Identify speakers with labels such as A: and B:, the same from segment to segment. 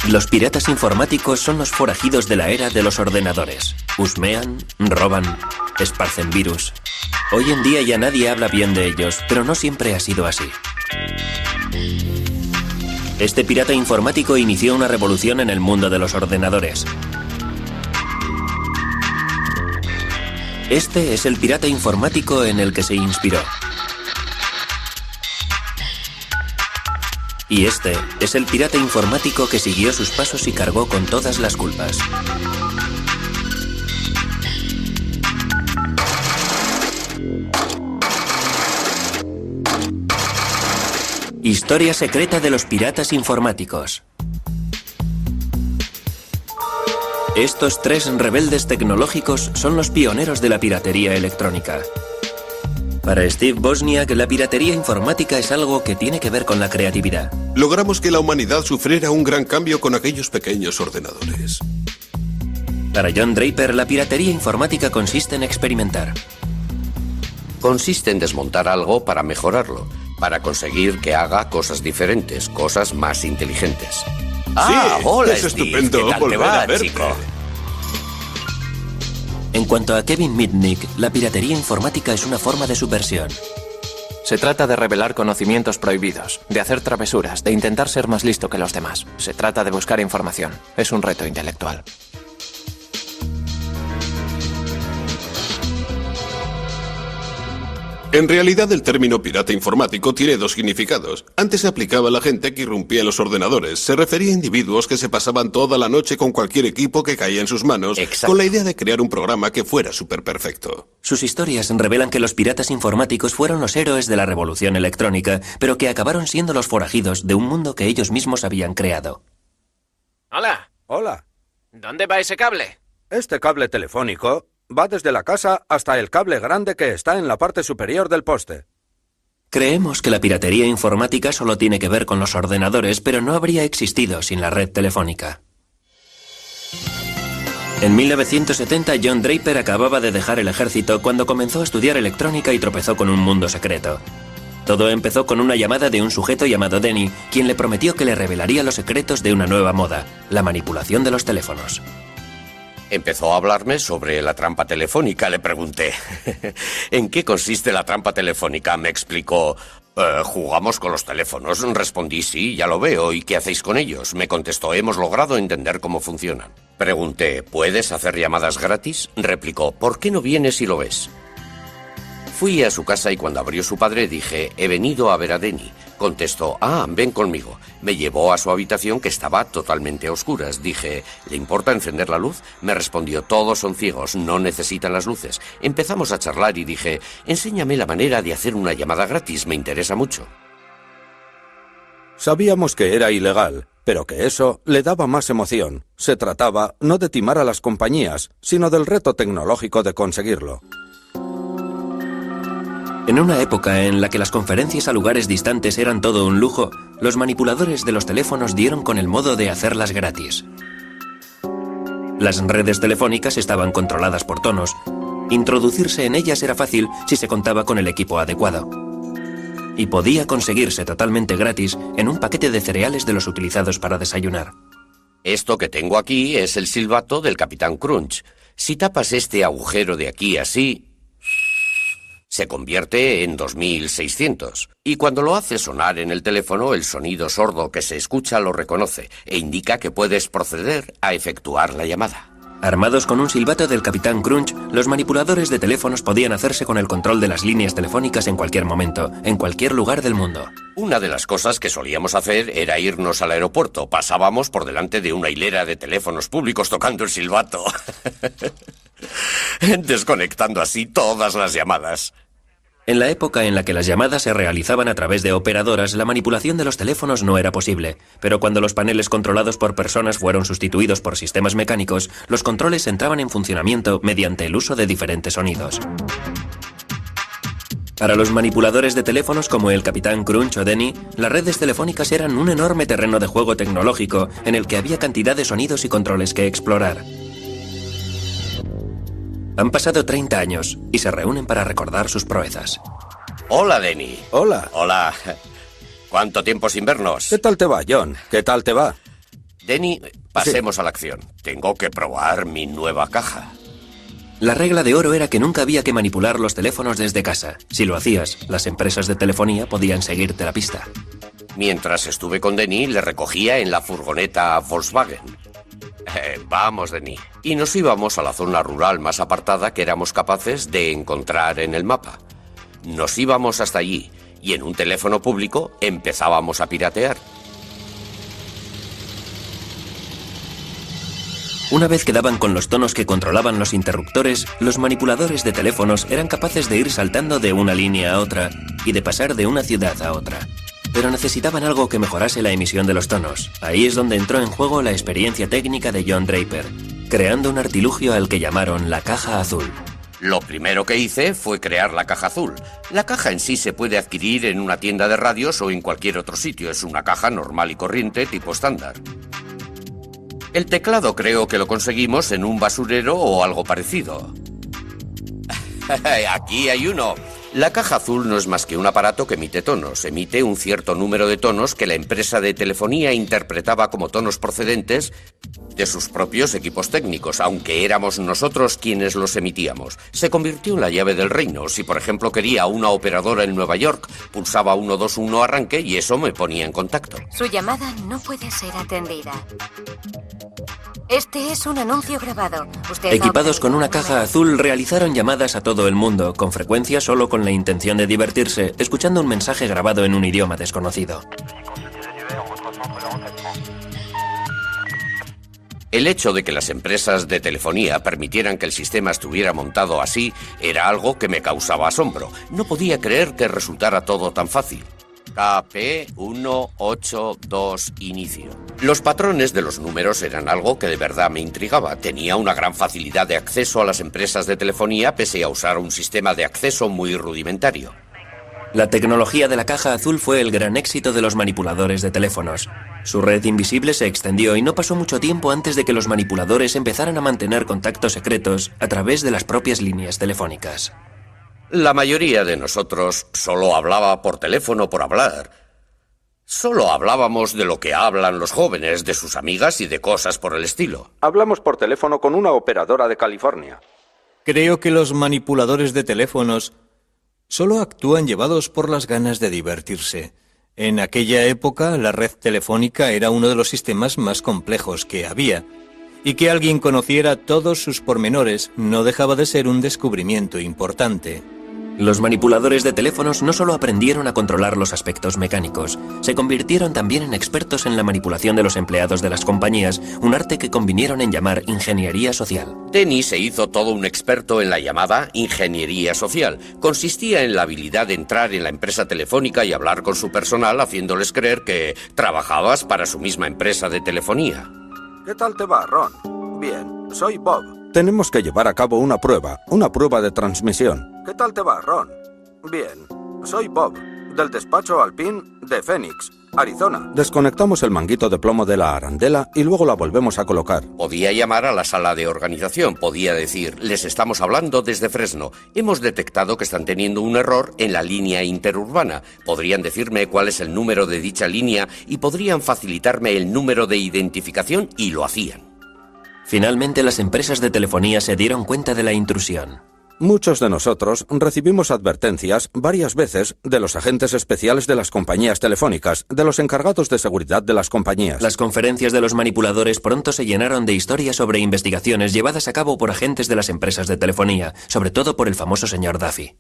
A: Los piratas informáticos son los forajidos de la era de los ordenadores. Husmean, roban, esparcen virus. Hoy en día ya nadie habla bien de ellos, pero no siempre ha sido así. Este pirata informático inició una revolución en el mundo de los ordenadores. Este es el pirata informático en el que se inspiró. Y este es el pirata informático que siguió sus pasos y cargó con todas las culpas. Historia secreta de los piratas informáticos. Estos tres rebeldes tecnológicos son los pioneros de la piratería electrónica. Para Steve Wozniak, la piratería informática es algo que tiene que ver con la creatividad.
B: Logramos que la humanidad sufriera un gran cambio con aquellos pequeños ordenadores.
A: Para John Draper, la piratería informática consiste en experimentar.
C: Consiste en desmontar algo para mejorarlo, para conseguir que haga cosas diferentes, cosas más inteligentes.
B: Ah, sí,
C: hola,
B: es
C: Steve.
B: estupendo
C: ¿Qué tal
B: volver
C: te va,
B: a verte,
C: chico?
A: En cuanto a Kevin Mitnick, la piratería informática es una forma de subversión.
D: Se trata de revelar conocimientos prohibidos, de hacer travesuras, de intentar ser más listo que los demás. Se trata de buscar información. Es un reto intelectual.
B: En realidad, el término pirata informático tiene dos significados. Antes se aplicaba a la gente que irrumpía en los ordenadores. Se refería a individuos que se pasaban toda la noche con cualquier equipo que caía en sus manos,
C: Exacto,
B: con la idea de crear un programa que fuera superperfecto.
A: Sus historias revelan que los piratas informáticos fueron los héroes de la revolución electrónica, pero que acabaron siendo los forajidos de un mundo que ellos mismos habían creado.
E: Hola.
F: Hola.
E: ¿Dónde va ese cable?
F: Este cable telefónico va desde la casa hasta el cable grande que está en la parte superior del poste.
A: Creemos que la piratería informática solo tiene que ver con los ordenadores, pero no habría existido sin la red telefónica. En 1970, John Draper acababa de dejar el ejército cuando comenzó a estudiar electrónica y tropezó con un mundo secreto. Todo empezó con una llamada de un sujeto llamado Denny, quien le prometió que le revelaría los secretos de una nueva moda, la manipulación de los teléfonos.
C: Empezó a hablarme sobre la trampa telefónica. Le pregunté, ¿en qué consiste la trampa telefónica? Me explicó, jugamos con los teléfonos. Respondí, sí, ya lo veo. ¿Y qué hacéis con ellos? Me contestó, hemos logrado entender cómo funcionan. Pregunté, ¿puedes hacer llamadas gratis? Replicó, ¿por qué no vienes y lo ves? Fui a su casa y cuando abrió su padre dije, he venido a ver a Denny. Contestó, ven conmigo. Me llevó a su habitación que estaba totalmente a oscuras. Dije, ¿le importa encender la luz? Me respondió, todos son ciegos, no necesitan las luces. Empezamos a charlar y dije, enséñame la manera de hacer una llamada gratis, me interesa mucho.
F: Sabíamos que era ilegal, pero que eso le daba más emoción. Se trataba no de timar a las compañías, sino del reto tecnológico de conseguirlo.
A: En una época en la que las conferencias a lugares distantes eran todo un lujo, los manipuladores de los teléfonos dieron con el modo de hacerlas gratis. Las redes telefónicas estaban controladas por tonos. Introducirse en ellas era fácil si se contaba con el equipo adecuado. Y podía conseguirse totalmente gratis en un paquete de cereales de los utilizados para desayunar.
C: Esto que tengo aquí es el silbato del Capitán Crunch. Si tapas este agujero de aquí así, se convierte en 2600. Y cuando lo hace sonar en el teléfono, el sonido sordo que se escucha lo reconoce e indica que puedes proceder a efectuar la llamada.
A: Armados con un silbato del Capitán Crunch, los manipuladores de teléfonos podían hacerse con el control de las líneas telefónicas en cualquier momento, en cualquier lugar del mundo.
C: Una de las cosas que solíamos hacer era irnos al aeropuerto. Pasábamos por delante de una hilera de teléfonos públicos tocando el silbato. Desconectando así todas las llamadas.
A: En la época en la que las llamadas se realizaban a través de operadoras, la manipulación de los teléfonos no era posible, pero cuando los paneles controlados por personas fueron sustituidos por sistemas mecánicos, los controles entraban en funcionamiento mediante el uso de diferentes sonidos. Para los manipuladores de teléfonos como el Capitán Crunch o Denny, las redes telefónicas eran un enorme terreno de juego tecnológico en el que había cantidad de sonidos y controles que explorar. Han pasado 30 años y se reúnen para recordar sus proezas.
C: Hola, Denny.
F: Hola.
C: Hola. ¿Cuánto tiempo sin vernos?
F: ¿Qué tal te va, John? ¿Qué tal te va?
C: Denny, pasemos a la acción. Tengo que probar mi nueva caja.
A: La regla de oro era que nunca había que manipular los teléfonos desde casa. Si lo hacías, las empresas de telefonía podían seguirte la pista.
C: Mientras estuve con Denny, le recogía en la furgoneta Volkswagen. Vamos, Denny. Y nos íbamos a la zona rural más apartada que éramos capaces de encontrar en el mapa. Nos íbamos hasta allí y en un teléfono público empezábamos a piratear.
A: Una vez que daban con los tonos que controlaban los interruptores, los manipuladores de teléfonos eran capaces de ir saltando de una línea a otra y de pasar de una ciudad a otra. Pero necesitaban algo que mejorase la emisión de los tonos. Ahí es donde entró en juego la experiencia técnica de John Draper, creando un artilugio al que llamaron la caja azul.
C: Lo primero que hice fue crear la caja azul. La caja en sí se puede adquirir en una tienda de radios o en cualquier otro sitio. Es una caja normal y corriente tipo estándar. El teclado creo que lo conseguimos en un basurero o algo parecido. Aquí hay uno. La caja azul no es más que un aparato que emite tonos. Emite un cierto número de tonos que la empresa de telefonía interpretaba como tonos procedentes de sus propios equipos técnicos, aunque éramos nosotros quienes los emitíamos. Se convirtió en la llave del reino. Si, por ejemplo, quería una operadora en Nueva York, pulsaba 121 arranque y eso me ponía en contacto.
G: Su llamada no puede ser atendida. Este es un anuncio grabado.
A: Equipados con una caja azul, realizaron llamadas a todo el mundo, con frecuencia solo con la intención de divertirse, escuchando un mensaje grabado en un idioma desconocido.
C: El hecho de que las empresas de telefonía permitieran que el sistema estuviera montado así era algo que me causaba asombro. No podía creer que resultara todo tan fácil. KP182 inicio. Los patrones de los números eran algo que de verdad me intrigaba. Tenía una gran facilidad de acceso a las empresas de telefonía pese a usar un sistema de acceso muy rudimentario.
A: La tecnología de la caja azul fue el gran éxito de los manipuladores de teléfonos. Su red invisible se extendió y no pasó mucho tiempo antes de que los manipuladores empezaran a mantener contactos secretos a través de las propias líneas telefónicas.
C: La mayoría de nosotros solo hablaba por teléfono por hablar. Solo hablábamos de lo que hablan los jóvenes, de sus amigas y de cosas por el estilo.
F: Hablamos por teléfono con una operadora de California.
H: Creo que los manipuladores de teléfonos solo actúan llevados por las ganas de divertirse. En aquella época, la red telefónica era uno de los sistemas más complejos que había, y que alguien conociera todos sus pormenores no dejaba de ser un descubrimiento importante.
A: Los manipuladores de teléfonos no solo aprendieron a controlar los aspectos mecánicos, se convirtieron también en expertos en la manipulación de los empleados de las compañías, un arte que convinieron en llamar ingeniería social.
C: Denny se hizo todo un experto en la llamada ingeniería social. Consistía en la habilidad de entrar en la empresa telefónica y hablar con su personal haciéndoles creer que trabajabas para su misma empresa de telefonía.
F: ¿Qué tal te va, Ron? Bien, soy Bob. Tenemos que llevar a cabo una prueba de transmisión. ¿Qué tal te va, Ron? Bien, soy Bob, del despacho Alpine de Phoenix, Arizona. Desconectamos el manguito de plomo de la arandela y luego la volvemos a colocar.
C: Podía llamar a la sala de organización, podía decir, les estamos hablando desde Fresno. Hemos detectado que están teniendo un error en la línea interurbana. Podrían decirme cuál es el número de dicha línea y podrían facilitarme el número de identificación y lo hacían.
A: Finalmente, las empresas de telefonía se dieron cuenta de la intrusión.
F: Muchos de nosotros recibimos advertencias varias veces de los agentes especiales de las compañías telefónicas, de los encargados de seguridad de las compañías.
A: Las conferencias de los manipuladores pronto se llenaron de historias sobre investigaciones llevadas a cabo por agentes de las empresas de telefonía, sobre todo por el famoso señor Duffy.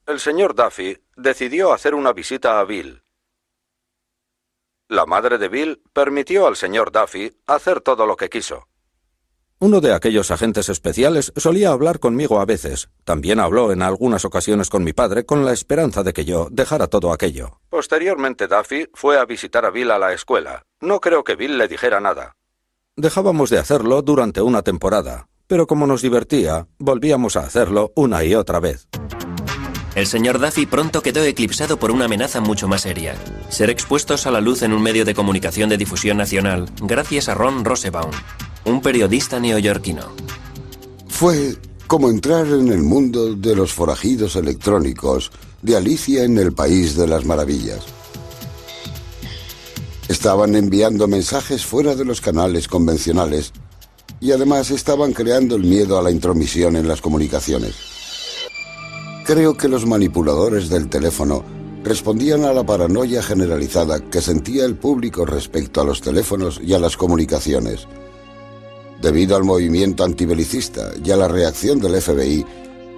F: El señor Duffy decidió hacer una visita a Bill. La madre de Bill permitió al señor Duffy hacer todo lo que quiso. Uno de aquellos agentes especiales solía hablar conmigo a veces. También habló en algunas ocasiones con mi padre con la esperanza de que yo dejara todo aquello. Posteriormente, Duffy fue a visitar a Bill a la escuela. No creo que Bill le dijera nada. Dejábamos de hacerlo durante una temporada, pero como nos divertía, volvíamos a hacerlo una y otra vez.
A: El señor Duffy pronto quedó eclipsado por una amenaza mucho más seria: ser expuestos a la luz en un medio de comunicación de difusión nacional, gracias a Ron Rosenbaum, un periodista neoyorquino.
I: Fue como entrar en el mundo de los forajidos electrónicos de Alicia en el País de las Maravillas. Estaban enviando mensajes fuera de los canales convencionales y además estaban creando el miedo a la intromisión en las comunicaciones. Creo que los manipuladores del teléfono respondían a la paranoia generalizada que sentía el público respecto a los teléfonos y a las comunicaciones. Debido al movimiento antibelicista y a la reacción del FBI,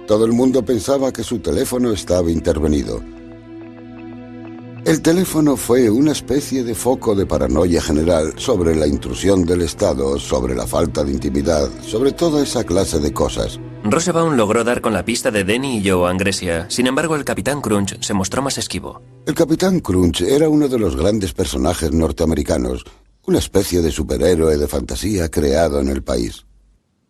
I: todo el mundo pensaba que su teléfono estaba intervenido. El teléfono fue una especie de foco de paranoia general sobre la intrusión del Estado, sobre la falta de intimidad, sobre toda esa clase de cosas.
A: Rosenbaum logró dar con la pista de Denny y Joe Angresia. Sin embargo, el Capitán Crunch se mostró más esquivo.
I: El Capitán Crunch era uno de los grandes personajes norteamericanos, una especie de superhéroe de fantasía creado en el país.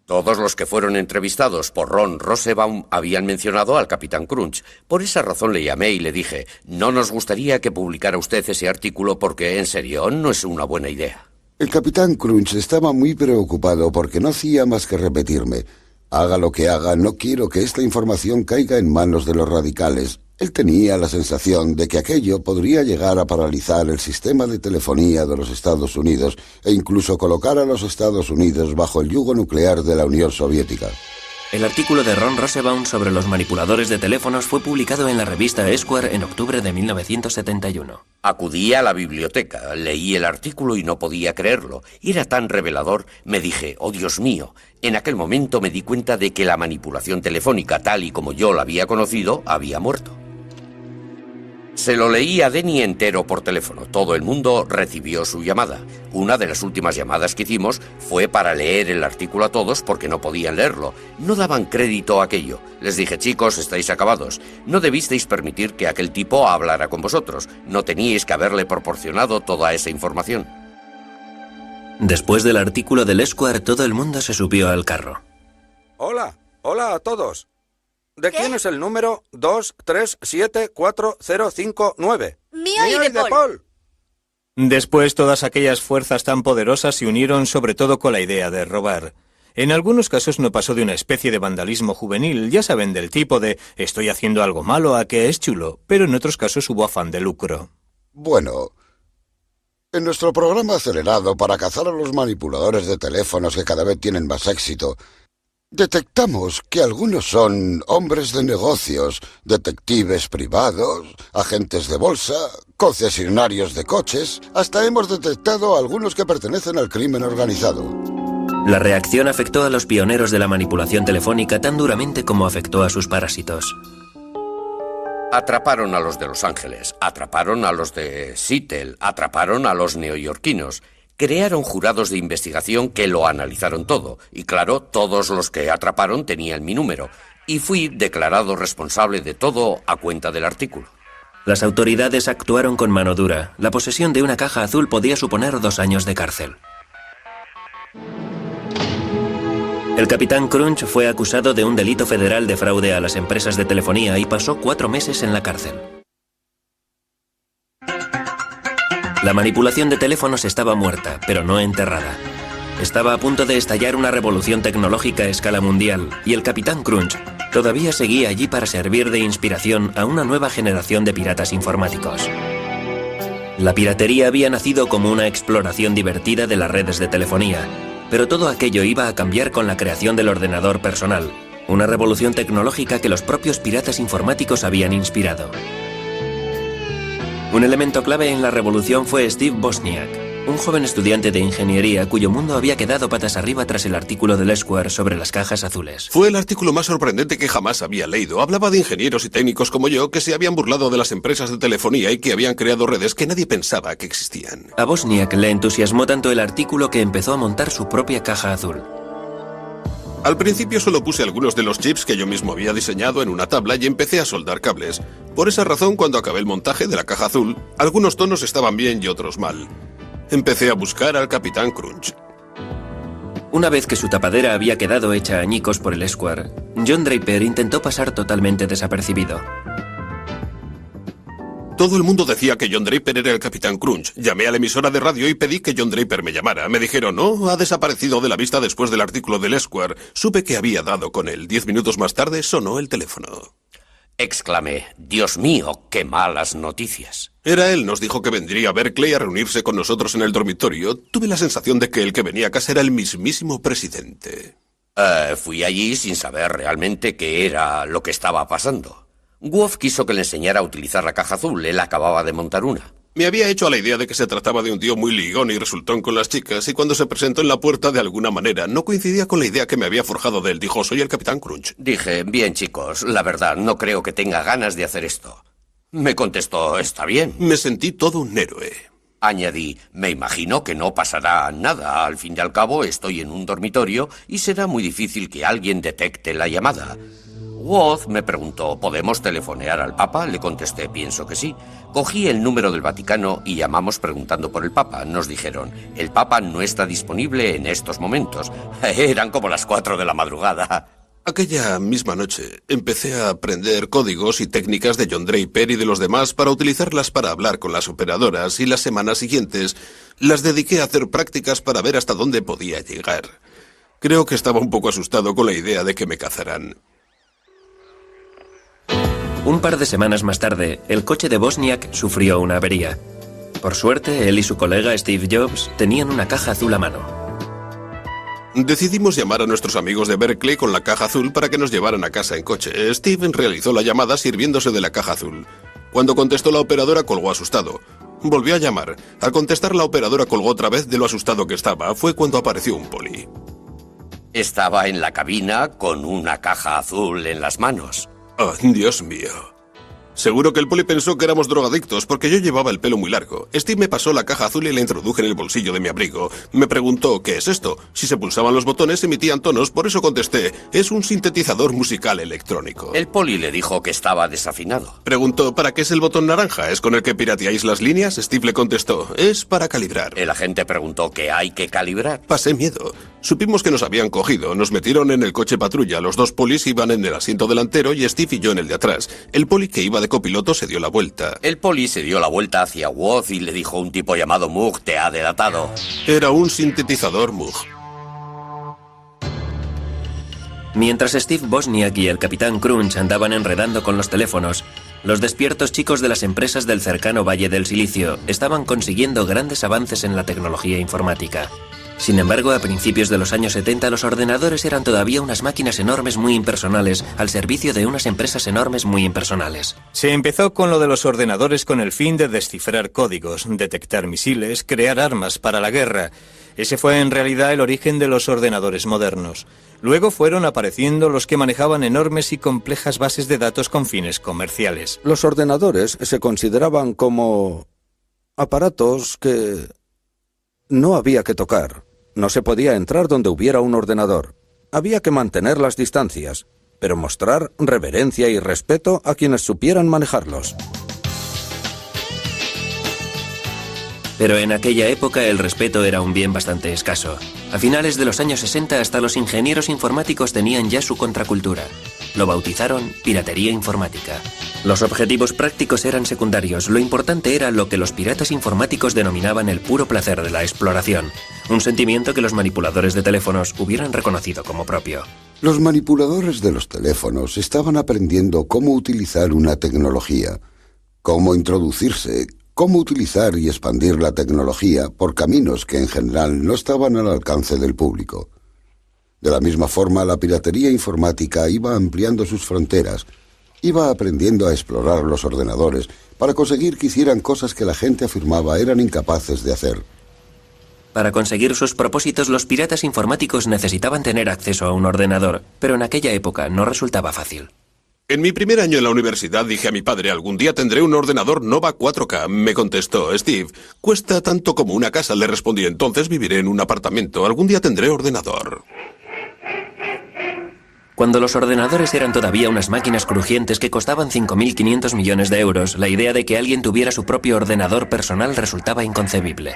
C: Todos los que fueron entrevistados por Ron Rosenbaum habían mencionado al Capitán Crunch. Por esa razón le llamé y le dije, no nos gustaría que publicara usted ese artículo porque, en serio, no es una buena idea.
I: El Capitán Crunch estaba muy preocupado porque no hacía más que repetirme, haga lo que haga, no quiero que esta información caiga en manos de los radicales. Él tenía la sensación de que aquello podría llegar a paralizar el sistema de telefonía de los Estados Unidos e incluso colocar a los Estados Unidos bajo el yugo nuclear de la Unión Soviética.
A: El artículo de Ron Rosenbaum sobre los manipuladores de teléfonos fue publicado en la revista Esquire en octubre de 1971.
C: Acudí a la biblioteca, leí el artículo y no podía creerlo. Era tan revelador, me dije, oh Dios mío. En aquel momento me di cuenta de que la manipulación telefónica, tal y como yo la había conocido, había muerto. Se lo leí a Denny entero por teléfono. Todo el mundo recibió su llamada. Una de las últimas llamadas que hicimos fue para leer el artículo a todos porque no podían leerlo. No daban crédito a aquello. Les dije, chicos, estáis acabados. No debisteis permitir que aquel tipo hablara con vosotros. No teníais que haberle proporcionado toda esa información.
A: Después del artículo del Esquire, todo el mundo se subió al carro.
F: Hola a todos. ¿De quién es el número 2374059?
J: Mío y de Paul.
H: Después, todas aquellas fuerzas tan poderosas se unieron sobre todo con la idea de robar. En algunos casos no pasó de una especie de vandalismo juvenil, ya saben, del tipo de estoy haciendo algo malo a que es chulo, pero en otros casos hubo afán de lucro.
I: Bueno, en nuestro programa acelerado para cazar a los manipuladores de teléfonos que cada vez tienen más éxito, detectamos que algunos son hombres de negocios, detectives privados, agentes de bolsa, concesionarios de coches. Hasta hemos detectado a algunos que pertenecen al crimen organizado.
A: La reacción afectó a los pioneros de la manipulación telefónica tan duramente como afectó a sus parásitos.
C: Atraparon a los de Los Ángeles, atraparon a los de Seattle, atraparon a los neoyorquinos. Crearon jurados de investigación que lo analizaron todo. Y claro, todos los que atraparon tenían mi número. Y fui declarado responsable de todo a cuenta del artículo.
A: Las autoridades actuaron con mano dura. La posesión de una caja azul podía suponer 2 años de cárcel. El Capitán Crunch fue acusado de un delito federal de fraude a las empresas de telefonía y pasó 4 meses en la cárcel. La manipulación de teléfonos estaba muerta, pero no enterrada. Estaba a punto de estallar una revolución tecnológica a escala mundial, y el Capitán Crunch todavía seguía allí para servir de inspiración a una nueva generación de piratas informáticos. La piratería había nacido como una exploración divertida de las redes de telefonía, pero todo aquello iba a cambiar con la creación del ordenador personal, una revolución tecnológica que los propios piratas informáticos habían inspirado. Un elemento clave en la revolución fue Steve Wozniak, un joven estudiante de ingeniería cuyo mundo había quedado patas arriba tras el artículo del Esquire sobre las cajas azules.
B: Fue el artículo más sorprendente que jamás había leído. Hablaba de ingenieros y técnicos como yo que se habían burlado de las empresas de telefonía y que habían creado redes que nadie pensaba que existían.
A: A Wozniak le entusiasmó tanto el artículo que empezó a montar su propia caja azul.
B: Al principio solo puse algunos de los chips que yo mismo había diseñado en una tabla y empecé a soldar cables. Por esa razón, cuando acabé el montaje de la caja azul, algunos tonos estaban bien y otros mal. Empecé a buscar al Capitán Crunch.
A: Una vez que su tapadera había quedado hecha añicos por el Esquire, John Draper intentó pasar totalmente desapercibido.
B: Todo el mundo decía que John Draper era el Capitán Crunch. Llamé a la emisora de radio y pedí que John Draper me llamara. Me dijeron, no, ha desaparecido de la vista después del artículo del Esquire. Supe que había dado con él. 10 minutos más tarde sonó el teléfono.
C: Exclamé, Dios mío, qué malas noticias.
B: Era él, nos dijo que vendría a Berkeley a reunirse con nosotros en el dormitorio. Tuve la sensación de que el que venía a casa era el mismísimo presidente.
C: Fui allí sin saber realmente qué era lo que estaba pasando. Wolf quiso que le enseñara a utilizar la caja azul. Él acababa de montar una.
B: Me había hecho a la idea de que se trataba de un tío muy ligón y resultón con las chicas, y cuando se presentó en la puerta de alguna manera no coincidía con la idea que me había forjado de él. Dijo, soy el Capitán Crunch.
C: Dije, bien chicos, la verdad, no creo que tenga ganas de hacer esto. Me contestó, está bien.
B: Me sentí todo un héroe.
C: Añadí, me imagino que no pasará nada. Al fin y al cabo, estoy en un dormitorio y será muy difícil que alguien detecte la llamada. Woz me preguntó, ¿podemos telefonear al Papa? Le contesté, pienso que sí. Cogí el número del Vaticano y llamamos preguntando por el Papa. Nos dijeron, el Papa no está disponible en estos momentos. Eran como las 4 de la madrugada.
B: Aquella misma noche empecé a aprender códigos y técnicas de John Draper y de los demás para utilizarlas para hablar con las operadoras, y las semanas siguientes las dediqué a hacer prácticas para ver hasta dónde podía llegar. Creo que estaba un poco asustado con la idea de que me cazaran.
A: Un par de semanas más tarde, el coche de Wozniak sufrió una avería. Por suerte, él y su colega Steve Jobs tenían una caja azul a mano.
B: Decidimos llamar a nuestros amigos de Berkeley con la caja azul para que nos llevaran a casa en coche. Steve realizó la llamada sirviéndose de la caja azul. Cuando contestó la operadora colgó asustado. Volvió a llamar. Al contestar la operadora colgó otra vez de lo asustado que estaba. Fue cuando apareció un poli.
C: Estaba en la cabina con una caja azul en las manos.
B: Oh, Dios mío. Seguro que el poli pensó que éramos drogadictos porque yo llevaba el pelo muy largo. Steve me pasó la caja azul y la introduje en el bolsillo de mi abrigo. Me preguntó, ¿qué es esto? Si se pulsaban los botones emitían tonos, por eso contesté, es un sintetizador musical electrónico.
C: El poli le dijo que estaba desafinado.
B: Preguntó, ¿para qué es el botón naranja? ¿Es con el que pirateáis las líneas? Steve le contestó, es para calibrar.
C: El agente preguntó, ¿qué hay que calibrar?
B: Pasé miedo. Supimos que nos habían cogido, nos metieron en el coche patrulla, los dos polis iban en el asiento delantero y Steve y yo en el de atrás. El poli que iba de copiloto se dio la vuelta.
C: El poli se dio la vuelta hacia Woz y le dijo, un tipo llamado Moog te ha delatado.
B: Era un sintetizador Moog.
A: Mientras Steve Wozniak y el Capitán Crunch andaban enredando con los teléfonos, los despiertos chicos de las empresas del cercano Valle del Silicio estaban consiguiendo grandes avances en la tecnología informática. Sin embargo, a principios de los años 70 los ordenadores eran todavía unas máquinas enormes muy impersonales al servicio de unas empresas enormes muy impersonales.
H: Se empezó con lo de los ordenadores con el fin de descifrar códigos, detectar misiles, crear armas para la guerra. Ese fue en realidad el origen de los ordenadores modernos. Luego fueron apareciendo los que manejaban enormes y complejas bases de datos con fines comerciales.
F: Los ordenadores se consideraban como aparatos que no había que tocar. No se podía entrar donde hubiera un ordenador. Había que mantener las distancias, pero mostrar reverencia y respeto a quienes supieran manejarlos.
A: Pero en aquella época el respeto era un bien bastante escaso. A finales de los años 60 hasta los ingenieros informáticos tenían ya su contracultura. Lo bautizaron piratería informática. Los objetivos prácticos eran secundarios. Lo importante era lo que los piratas informáticos denominaban el puro placer de la exploración. Un sentimiento que los manipuladores de teléfonos hubieran reconocido como propio.
I: Los manipuladores de los teléfonos estaban aprendiendo cómo utilizar una tecnología, cómo introducirse, cómo utilizar y expandir la tecnología por caminos que en general no estaban al alcance del público. De la misma forma, la piratería informática iba ampliando sus fronteras, iba aprendiendo a explorar los ordenadores para conseguir que hicieran cosas que la gente afirmaba eran incapaces de hacer.
A: Para conseguir sus propósitos, los piratas informáticos necesitaban tener acceso a un ordenador, pero en aquella época no resultaba fácil.
B: En mi primer año en la universidad dije a mi padre, algún día tendré un ordenador Nova 4K. Me contestó, Steve, cuesta tanto como una casa. Le respondí, entonces viviré en un apartamento. Algún día tendré ordenador.
A: Cuando los ordenadores eran todavía unas máquinas crujientes que costaban 5.500 millones de euros, la idea de que alguien tuviera su propio ordenador personal resultaba inconcebible.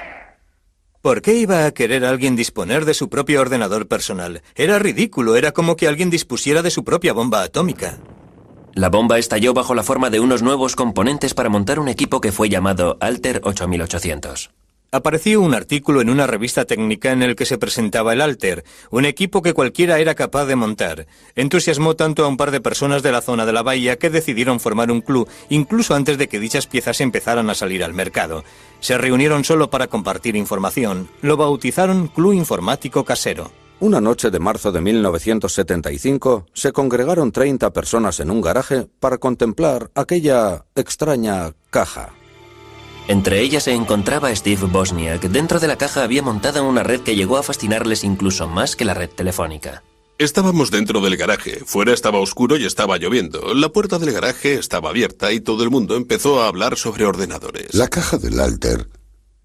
H: ¿Por qué iba a querer alguien disponer de su propio ordenador personal? Era ridículo, era como que alguien dispusiera de su propia bomba atómica.
A: La bomba estalló bajo la forma de unos nuevos componentes para montar un equipo que fue llamado Altair 8800.
H: apareció un artículo en una revista técnica en el que se presentaba el Alter, un equipo que cualquiera era capaz de montar. Entusiasmó tanto a un par de personas de la zona de la bahía que decidieron formar un club, incluso antes de que dichas piezas empezaran a salir al mercado. Se reunieron solo para compartir información. Lo bautizaron Club Informático Casero.
F: Una noche de marzo de 1975 se congregaron 30 personas en un garaje para contemplar aquella extraña caja.
A: Entre ellas se encontraba Steve Wozniak. Dentro de la caja había montado una red que llegó a fascinarles incluso más que la red telefónica.
B: Estábamos dentro del garaje. Fuera estaba oscuro y estaba lloviendo. La puerta del garaje estaba abierta y todo el mundo empezó a hablar sobre ordenadores.
I: La caja del Alter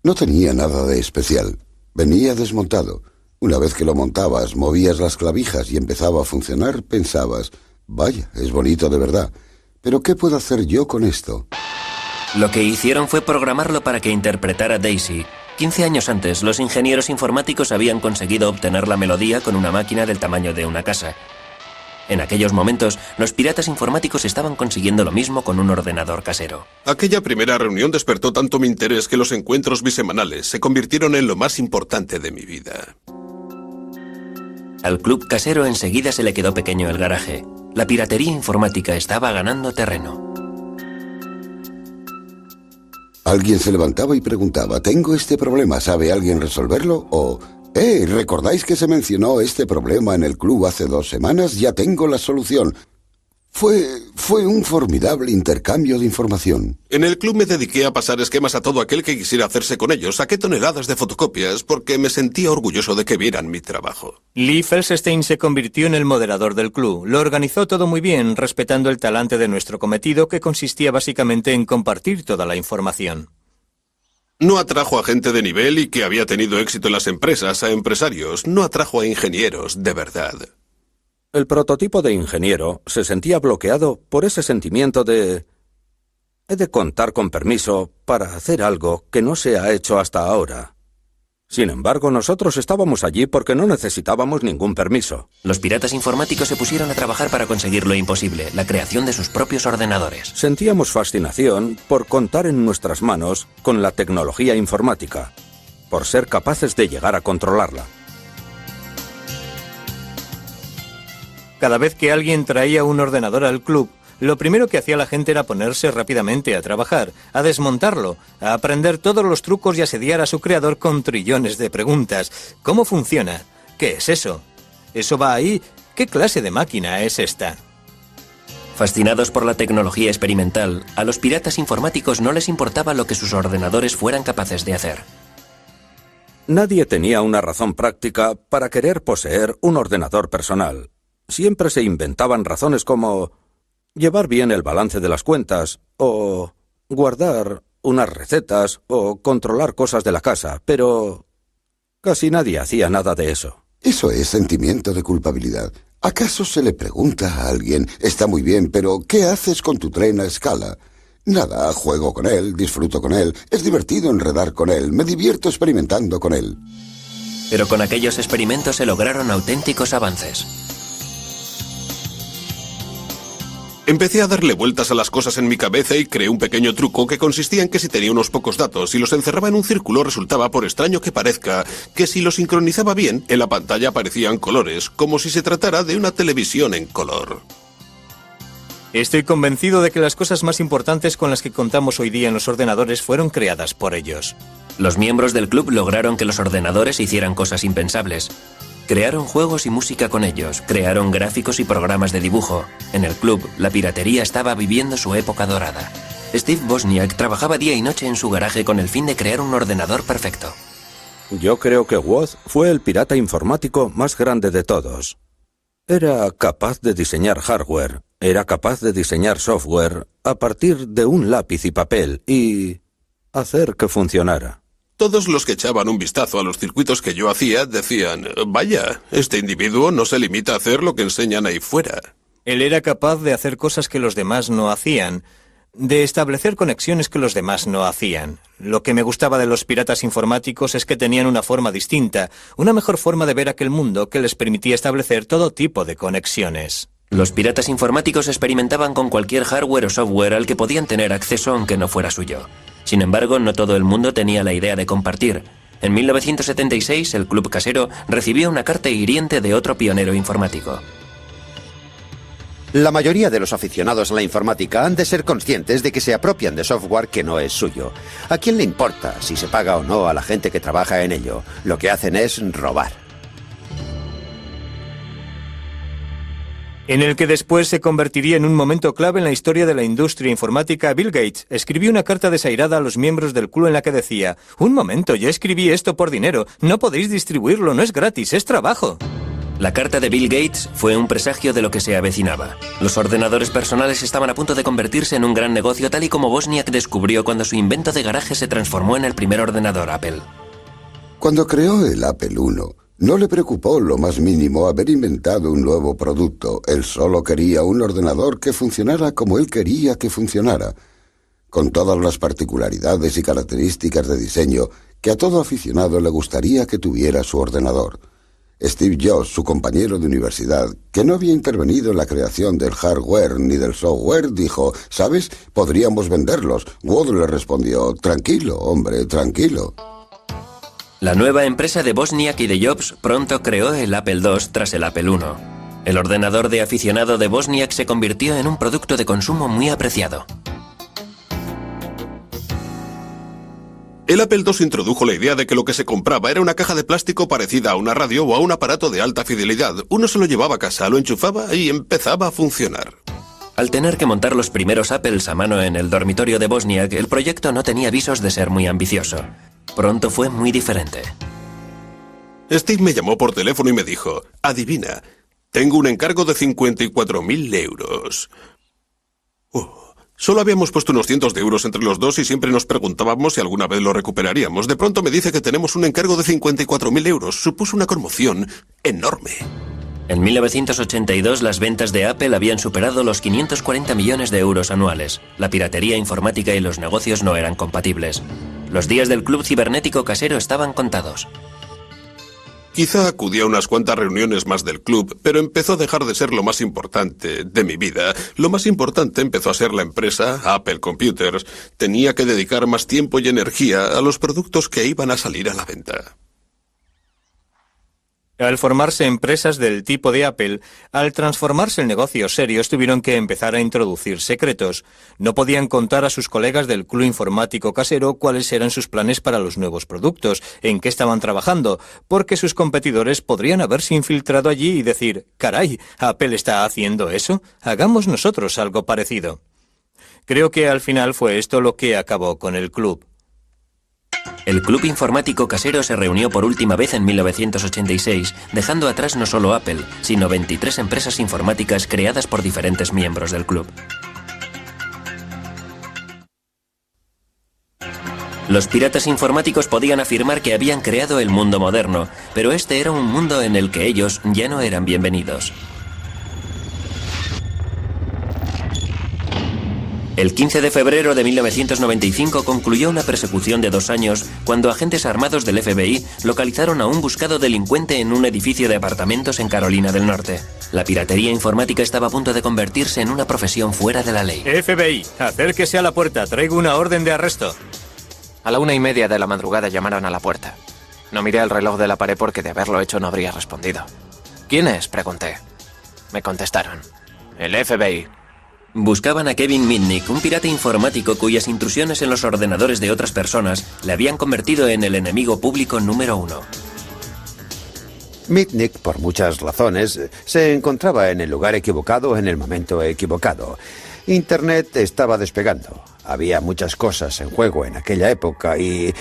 I: no tenía nada de especial. Venía desmontado. Una vez que lo montabas, movías las clavijas y empezaba a funcionar, pensabas, vaya, es bonito de verdad. Pero ¿qué puedo hacer yo con esto?
A: Lo que hicieron fue programarlo para que interpretara Daisy. 15 años antes, los ingenieros informáticos habían conseguido obtener la melodía con una máquina del tamaño de una casa. En aquellos momentos, los piratas informáticos estaban consiguiendo lo mismo con un ordenador casero.
B: Aquella primera reunión despertó tanto mi interés que los encuentros bisemanales se convirtieron en lo más importante de mi vida.
A: Al club casero enseguida se le quedó pequeño el garaje. La piratería informática estaba ganando terreno.
I: Alguien se levantaba y preguntaba, ¿tengo este problema? ¿Sabe alguien resolverlo? O, ¿recordáis que se mencionó este problema en el club hace 2 semanas? Ya tengo la solución. Fue un formidable intercambio de información.
B: En el club me dediqué a pasar esquemas a todo aquel que quisiera hacerse con ellos. Saqué toneladas de fotocopias porque me sentía orgulloso de que vieran mi trabajo.
H: Lee Felsenstein se convirtió en el moderador del club. Lo organizó todo muy bien, respetando el talante de nuestro cometido, que consistía básicamente en compartir toda la información.
B: No atrajo a gente de nivel y que había tenido éxito en las empresas, a empresarios. No atrajo a ingenieros, de verdad.
F: El prototipo de ingeniero se sentía bloqueado por ese sentimiento de... he de contar con permiso para hacer algo que no se ha hecho hasta ahora. Sin embargo, nosotros estábamos allí porque no necesitábamos ningún permiso.
A: Los piratas informáticos se pusieron a trabajar para conseguir lo imposible, la creación de sus propios ordenadores.
F: Sentíamos fascinación por contar en nuestras manos con la tecnología informática, por ser capaces de llegar a controlarla.
H: Cada vez que alguien traía un ordenador al club, lo primero que hacía la gente era ponerse rápidamente a trabajar, a desmontarlo, a aprender todos los trucos y asediar a su creador con trillones de preguntas. ¿Cómo funciona? ¿Qué es eso? ¿Eso va ahí? ¿Qué clase de máquina es esta?
A: Fascinados por la tecnología experimental, a los piratas informáticos no les importaba lo que sus ordenadores fueran capaces de hacer.
F: Nadie tenía una razón práctica para querer poseer un ordenador personal. Siempre se inventaban razones como llevar bien el balance de las cuentas, o guardar unas recetas, o controlar cosas de la casa, pero casi nadie hacía nada de eso.
I: Eso es sentimiento de culpabilidad. ¿Acaso se le pregunta a alguien, está muy bien, pero ¿qué haces con tu tren a escala? Nada, juego con él, disfruto con él, es divertido enredar con él, me divierto experimentando con él.
A: Pero con aquellos experimentos se lograron auténticos avances.
B: Empecé a darle vueltas a las cosas en mi cabeza y creé un pequeño truco que consistía en que si tenía unos pocos datos y los encerraba en un círculo, resultaba, por extraño que parezca, que si los sincronizaba bien, en la pantalla aparecían colores, como si se tratara de una televisión en color.
H: Estoy convencido de que las cosas más importantes con las que contamos hoy día en los ordenadores fueron creadas por ellos.
A: Los miembros del club lograron que los ordenadores hicieran cosas impensables. Crearon juegos y música con ellos, crearon gráficos y programas de dibujo. En el club, la piratería estaba viviendo su época dorada. Steve Wozniak trabajaba día y noche en su garaje con el fin de crear un ordenador perfecto.
F: Yo creo que Woz fue el pirata informático más grande de todos. Era capaz de diseñar hardware, era capaz de diseñar software a partir de un lápiz y papel y hacer que funcionara.
B: Todos los que echaban un vistazo a los circuitos que yo hacía decían, vaya, este individuo no se limita a hacer lo que enseñan ahí fuera.
H: Él era capaz de hacer cosas que los demás no hacían, de establecer conexiones que los demás no hacían. Lo que me gustaba de los piratas informáticos es que tenían una forma distinta, una mejor forma de ver aquel mundo que les permitía establecer todo tipo de conexiones.
A: Los piratas informáticos experimentaban con cualquier hardware o software al que podían tener acceso aunque no fuera suyo. Sin embargo, no todo el mundo tenía la idea de compartir. En 1976, el Club Casero recibió una carta hiriente de otro pionero informático.
J: La mayoría de los aficionados a la informática han de ser conscientes de que se apropian de software que no es suyo. ¿A quién le importa si se paga o no a la gente que trabaja en ello? Lo que hacen es robar.
H: En el que después se convertiría en un momento clave en la historia de la industria informática, Bill Gates escribió una carta desairada a los miembros del club en la que decía: «Un momento, yo escribí esto por dinero, no podéis distribuirlo, no es gratis, es trabajo».
A: La carta de Bill Gates fue un presagio de lo que se avecinaba. Los ordenadores personales estaban a punto de convertirse en un gran negocio, tal y como Wozniak descubrió cuando su invento de garaje se transformó en el primer ordenador Apple.
I: Cuando creó el Apple I, no le preocupó lo más mínimo haber inventado un nuevo producto. Él solo quería un ordenador que funcionara como él quería que funcionara, con todas las particularidades y características de diseño que a todo aficionado le gustaría que tuviera su ordenador. Steve Jobs, su compañero de universidad, que no había intervenido en la creación del hardware ni del software, dijo: «¿Sabes? Podríamos venderlos». Wood le respondió: «Tranquilo, hombre, tranquilo».
A: La nueva empresa de Wozniak y de Jobs pronto creó el Apple II tras el Apple I. El ordenador de aficionado de Wozniak se convirtió en un producto de consumo muy apreciado.
B: El Apple II introdujo la idea de que lo que se compraba era una caja de plástico parecida a una radio o a un aparato de alta fidelidad. Uno se lo llevaba a casa, lo enchufaba y empezaba a funcionar.
A: Al tener que montar los primeros Apples a mano en el dormitorio de Wozniak, el proyecto no tenía visos de ser muy ambicioso. Pronto fue muy diferente.
B: Steve me llamó por teléfono y me dijo: «Adivina, tengo un encargo de 54.000 euros». Solo habíamos puesto unos cientos de euros entre los dos y siempre nos preguntábamos si alguna vez lo recuperaríamos. De pronto me dice que tenemos un encargo de 54.000 euros. Supuso una conmoción enorme.
A: En 1982 las ventas de Apple habían superado los 540 millones de euros anuales. La piratería informática y los negocios no eran compatibles. Los días del club cibernético casero estaban contados.
B: Quizá acudí a unas cuantas reuniones más del club, pero empezó a dejar de ser lo más importante de mi vida. Lo más importante empezó a ser la empresa, Apple Computers. Tenía que dedicar más tiempo y energía a los productos que iban a salir a la venta.
H: Al formarse empresas del tipo de Apple, al transformarse en negocios serios, tuvieron que empezar a introducir secretos. No podían contar a sus colegas del club informático casero cuáles eran sus planes para los nuevos productos, en qué estaban trabajando, porque sus competidores podrían haberse infiltrado allí y decir: «Caray, ¿Apple está haciendo eso? Hagamos nosotros algo parecido». Creo que al final fue esto lo que acabó con el club.
A: El Club Informático Casero se reunió por última vez en 1986, dejando atrás no solo Apple, sino 23 empresas informáticas creadas por diferentes miembros del club. Los piratas informáticos podían afirmar que habían creado el mundo moderno, pero este era un mundo en el que ellos ya no eran bienvenidos. El 15 de febrero de 1995 concluyó una persecución de 2 años cuando agentes armados del FBI localizaron a un buscado delincuente en un edificio de apartamentos en Carolina del Norte. La piratería informática estaba a punto de convertirse en una profesión fuera de la ley.
H: FBI, acérquese a la puerta, traigo una orden de arresto.
D: A la 1:30 de la madrugada llamaron a la puerta. No miré el reloj de la pared porque de haberlo hecho no habría respondido. ¿Quién es?, pregunté. Me contestaron: el FBI.
A: Buscaban a Kevin Mitnick, un pirata informático cuyas intrusiones en los ordenadores de otras personas le habían convertido en el enemigo público número 1.
J: Mitnick, por muchas razones, se encontraba en el lugar equivocado en el momento equivocado. Internet estaba despegando. Había muchas cosas en juego en aquella época y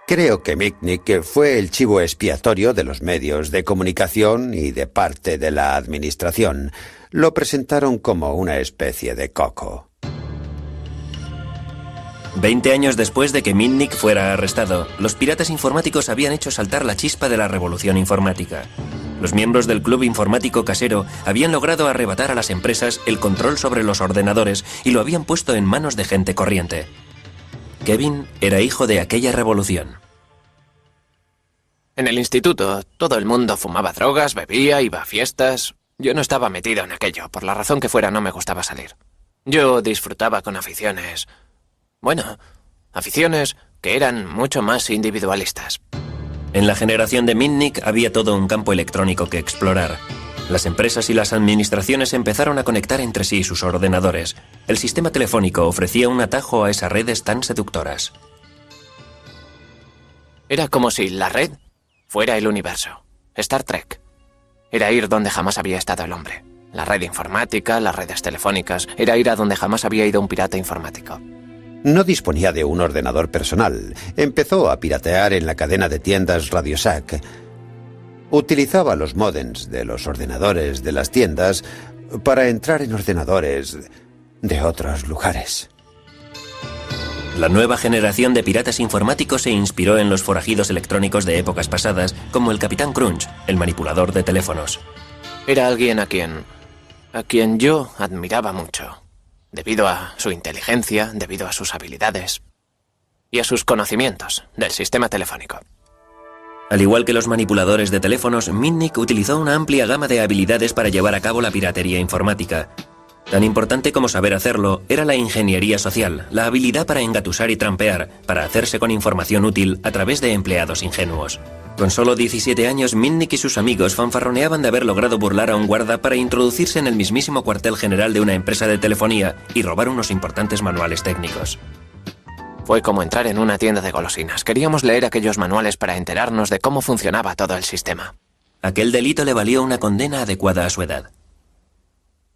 J: creo que Mitnick fue el chivo expiatorio de los medios de comunicación y de parte de la administración. Lo presentaron como una especie de coco.
A: 20 años después de que Mitnick fuera arrestado, los piratas informáticos habían hecho saltar la chispa de la revolución informática. Los miembros del Club Informático Casero habían logrado arrebatar a las empresas el control sobre los ordenadores y lo habían puesto en manos de gente corriente. Kevin era hijo de aquella revolución.
D: En el instituto, todo el mundo fumaba drogas, bebía, iba a fiestas. Yo no estaba metido en aquello. Por la razón que fuera, no me gustaba salir. Yo disfrutaba con aficiones... Bueno, aficiones que eran mucho más individualistas.
A: En la generación de Mitnick había todo un campo electrónico que explorar. Las empresas y las administraciones empezaron a conectar entre sí sus ordenadores. El sistema telefónico ofrecía un atajo a esas redes tan seductoras.
D: Era como si la red fuera el universo. Star Trek. Era ir donde jamás había estado el hombre. La red informática, las redes telefónicas. Era ir a donde jamás había ido un pirata informático.
J: No disponía de un ordenador personal. Empezó a piratear en la cadena de tiendas Radio Shack. Utilizaba los módems de los ordenadores de las tiendas para entrar en ordenadores de otros lugares.
A: La nueva generación de piratas informáticos se inspiró en los forajidos electrónicos de épocas pasadas, como el Capitán Crunch, el manipulador de teléfonos.
D: Era alguien a quien yo admiraba mucho. Debido a su inteligencia, debido a sus habilidades y a sus conocimientos del sistema telefónico.
A: Al igual que los manipuladores de teléfonos, Mitnick utilizó una amplia gama de habilidades para llevar a cabo la piratería informática. Tan importante como saber hacerlo era la ingeniería social, la habilidad para engatusar y trampear, para hacerse con información útil a través de empleados ingenuos. Con solo 17 años, Mitnick y sus amigos fanfarroneaban de haber logrado burlar a un guarda para introducirse en el mismísimo cuartel general de una empresa de telefonía y robar unos importantes manuales técnicos.
D: Fue como entrar en una tienda de golosinas. Queríamos leer aquellos manuales para enterarnos de cómo funcionaba todo el sistema.
A: Aquel delito le valió una condena adecuada a su edad.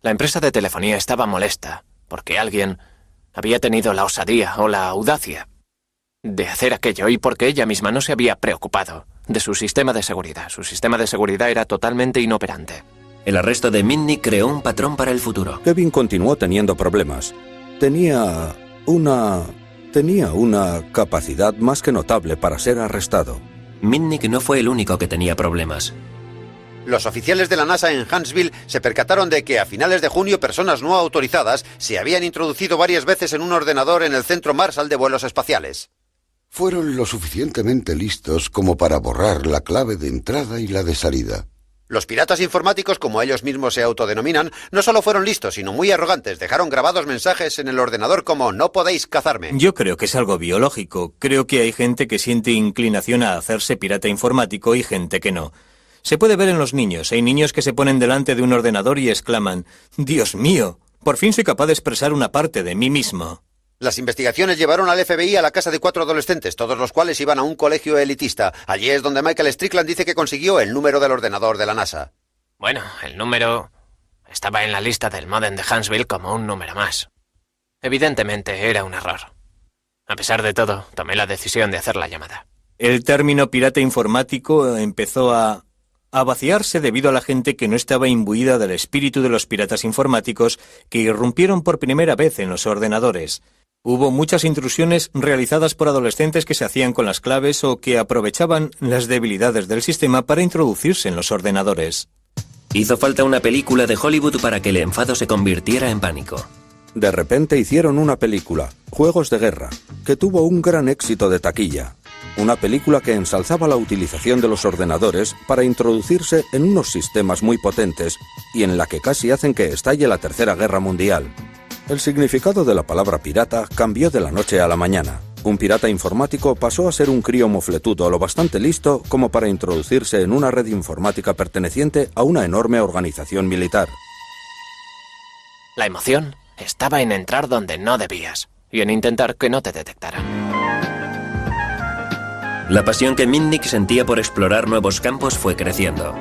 D: La empresa de telefonía estaba molesta porque alguien había tenido la osadía o la audacia de hacer aquello y porque ella misma no se había preocupado de su sistema de seguridad. Su sistema de seguridad era totalmente inoperante.
A: El arresto de Mitnick creó un patrón para el futuro.
K: Kevin continuó teniendo problemas. Tenía una capacidad más que notable para ser arrestado.
A: Mitnick no fue el único que tenía problemas.
J: Los oficiales de la NASA en Huntsville se percataron de que a finales de junio personas no autorizadas se habían introducido varias veces en un ordenador en el Centro Marshall de Vuelos Espaciales.
I: Fueron lo suficientemente listos como para borrar la clave de entrada y la de salida.
J: Los piratas informáticos, como ellos mismos se autodenominan, no solo fueron listos, sino muy arrogantes. Dejaron grabados mensajes en el ordenador como «No podéis cazarme».
H: Yo creo que es algo biológico. Creo que hay gente que siente inclinación a hacerse pirata informático y gente que no. Se puede ver en los niños. Hay niños que se ponen delante de un ordenador y exclaman «Dios mío, por fin soy capaz de expresar una parte de mí mismo».
J: Las investigaciones llevaron al FBI a la casa de 4 adolescentes, todos los cuales iban a un colegio elitista. Allí es donde Michael Strickland dice que consiguió el número del ordenador de la NASA.
D: Bueno, el número estaba en la lista del módem de Huntsville como un número más. Evidentemente era un error. A pesar de todo, tomé la decisión de hacer la llamada.
H: El término pirata informático empezó a vaciarse debido a la gente que no estaba imbuida del espíritu de los piratas informáticos que irrumpieron por primera vez en los ordenadores. Hubo muchas intrusiones realizadas por adolescentes que se hacían con las claves o que aprovechaban las debilidades del sistema para introducirse en los ordenadores.
A: Hizo falta una película de Hollywood para que el enfado se convirtiera en pánico.
K: De repente hicieron una película, Juegos de Guerra, que tuvo un gran éxito de taquilla. Una película que ensalzaba la utilización de los ordenadores para introducirse en unos sistemas muy potentes y en la que casi hacen que estalle la Tercera Guerra Mundial. El significado de la palabra pirata cambió de la noche a la mañana. Un pirata informático pasó a ser un crío mofletudo lo bastante listo como para introducirse en una red informática perteneciente a una enorme organización militar.
D: La emoción estaba en entrar donde no debías y en intentar que no te detectaran.
A: La pasión que Mitnick sentía por explorar nuevos campos fue creciendo.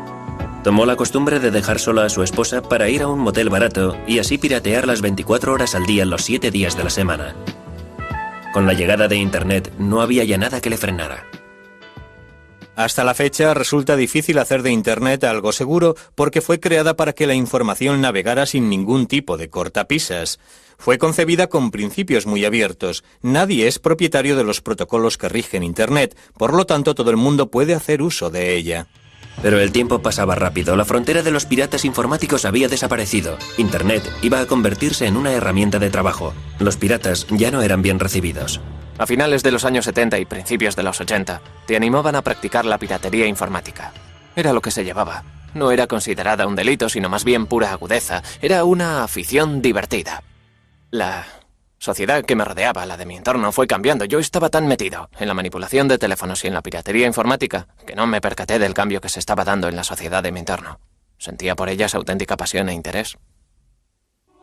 A: Tomó la costumbre de dejar sola a su esposa para ir a un motel barato y así piratear las 24 horas al día los 7 días de la semana. Con la llegada de Internet no había ya nada que le frenara.
H: Hasta la fecha resulta difícil hacer de Internet algo seguro porque fue creada para que la información navegara sin ningún tipo de cortapisas. Fue concebida con principios muy abiertos. Nadie es propietario de los protocolos que rigen Internet, por lo tanto todo el mundo puede hacer uso de ella.
A: Pero el tiempo pasaba rápido, la frontera de los piratas informáticos había desaparecido. Internet iba a convertirse en una herramienta de trabajo. Los piratas ya no eran bien recibidos.
D: A finales de los años 70 y principios de los 80, te animaban a practicar la piratería informática. Era lo que se llevaba. no era considerada un delito, sino más bien pura agudeza. Era una afición divertida. La sociedad que me rodeaba, la de mi entorno, fue cambiando. Yo estaba tan metido en la manipulación de teléfonos y en la piratería informática que no me percaté del cambio que se estaba dando en la sociedad de mi entorno. Sentía por ellas auténtica pasión e interés.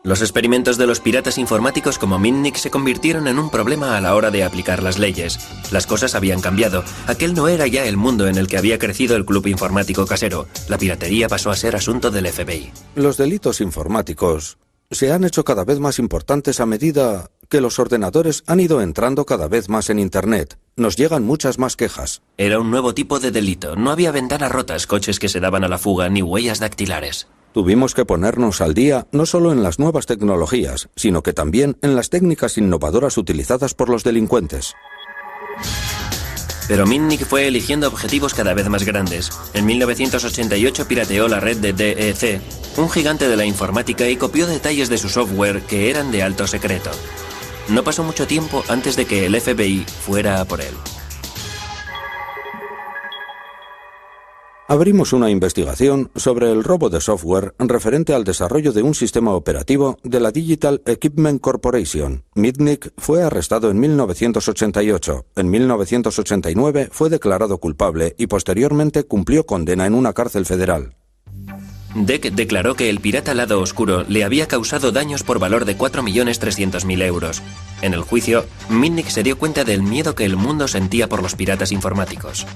A: Los experimentos de los piratas informáticos como Mitnick se convirtieron en un problema a la hora de aplicar las leyes. Las cosas habían cambiado. Aquel no era ya el mundo en el que había crecido el club informático casero. La piratería pasó a ser asunto del FBI.
K: Los delitos informáticos se han hecho cada vez más importantes a medida que los ordenadores han ido entrando cada vez más en Internet. Nos llegan muchas más quejas.
A: Era un nuevo tipo de delito. No había ventanas rotas, coches que se daban a la fuga, ni huellas dactilares.
K: Tuvimos que ponernos al día no solo en las nuevas tecnologías, sino que también en las técnicas innovadoras utilizadas por los delincuentes.
A: Pero Mitnick fue eligiendo objetivos cada vez más grandes. En 1988 pirateó la red de DEC, un gigante de la informática, y copió detalles de su software que eran de alto secreto. No pasó mucho tiempo antes de que el FBI fuera a por él.
K: Abrimos una investigación sobre el robo de software referente al desarrollo de un sistema operativo de la Digital Equipment Corporation. Mitnick fue arrestado en 1988. En 1989 fue declarado culpable y posteriormente cumplió condena en una cárcel federal.
A: DEC declaró que el pirata lado oscuro le había causado daños por valor de 4.300.000 euros. En el juicio, Mitnick se dio cuenta del miedo que el mundo sentía por los piratas informáticos.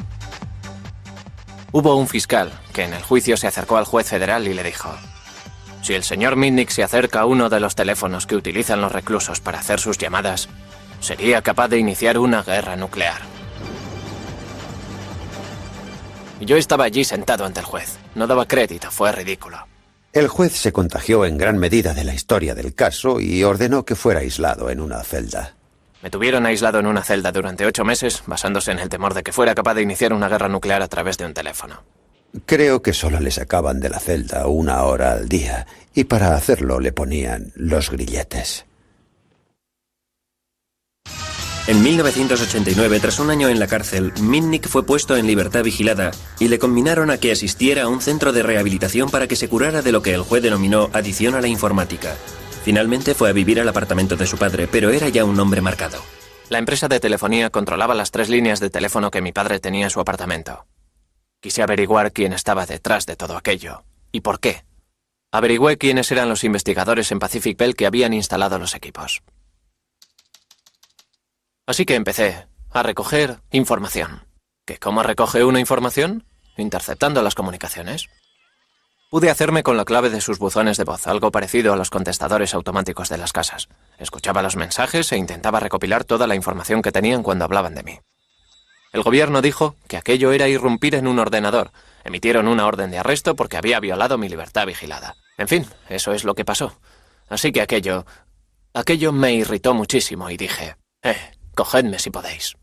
D: Hubo un fiscal que en el juicio se acercó al juez federal y le dijo: si el señor Mitnick se acerca a uno de los teléfonos que utilizan los reclusos para hacer sus llamadas, sería capaz de iniciar una guerra nuclear. Yo estaba allí sentado ante el juez. No daba crédito, fue ridículo.
J: El juez se contagió en gran medida de la historia del caso y ordenó que fuera aislado en una celda.
D: Me tuvieron aislado en una celda durante 8 meses, basándose en el temor de que fuera capaz de iniciar una guerra nuclear a través de un teléfono.
J: Creo que solo le sacaban de la celda 1 hora al día, y para hacerlo le ponían los grilletes.
A: En 1989, tras un año en la cárcel, Mitnick fue puesto en libertad vigilada y le conminaron a que asistiera a un centro de rehabilitación para que se curara de lo que el juez denominó adicción a la informática. Finalmente fue a vivir al apartamento de su padre, pero era ya un hombre marcado.
D: La empresa de telefonía controlaba las 3 líneas de teléfono que mi padre tenía en su apartamento. Quise averiguar quién estaba detrás de todo aquello y por qué. Averigüé quiénes eran los investigadores en Pacific Bell que habían instalado los equipos. Así que empecé a recoger información. ¿Que cómo recoge uno información? Interceptando las comunicaciones. Pude hacerme con la clave de sus buzones de voz, algo parecido a los contestadores automáticos de las casas. Escuchaba los mensajes e intentaba recopilar toda la información que tenían cuando hablaban de mí. El gobierno dijo que aquello era irrumpir en un ordenador. Emitieron una orden de arresto porque había violado mi libertad vigilada. En fin, eso es lo que pasó. Así que aquello me irritó muchísimo y dije: cogedme si podéis.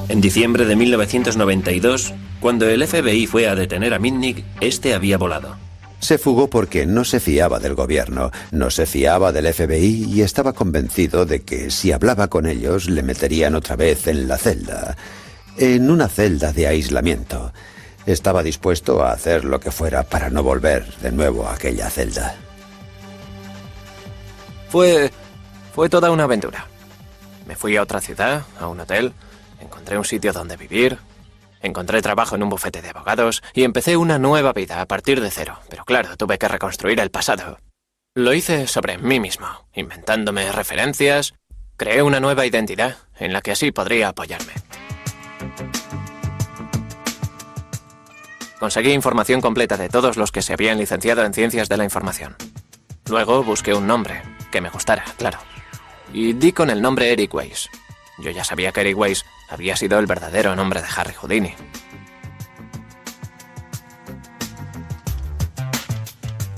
A: En diciembre de 1992, cuando el FBI fue a detener a Mitnick, este había volado.
J: Se fugó porque no se fiaba del gobierno, no se fiaba del FBI y estaba convencido de que si hablaba con ellos le meterían otra vez en la celda, en una celda de aislamiento. Estaba dispuesto a hacer lo que fuera para no volver de nuevo a aquella celda.
D: Fue toda una aventura. Me fui a otra ciudad, a un hotel, encontré un sitio donde vivir, encontré trabajo en un bufete de abogados y empecé una nueva vida a partir de cero. Pero claro, tuve que reconstruir el pasado. Lo hice sobre mí mismo, inventándome referencias. Creé una nueva identidad en la que así podría apoyarme. Conseguí información completa de todos los que se habían licenciado en Ciencias de la Información. Luego busqué un nombre que me gustara, claro. Y di con el nombre Eric Weiss. Yo ya sabía que Eric Weiss había sido el verdadero nombre de Harry Houdini.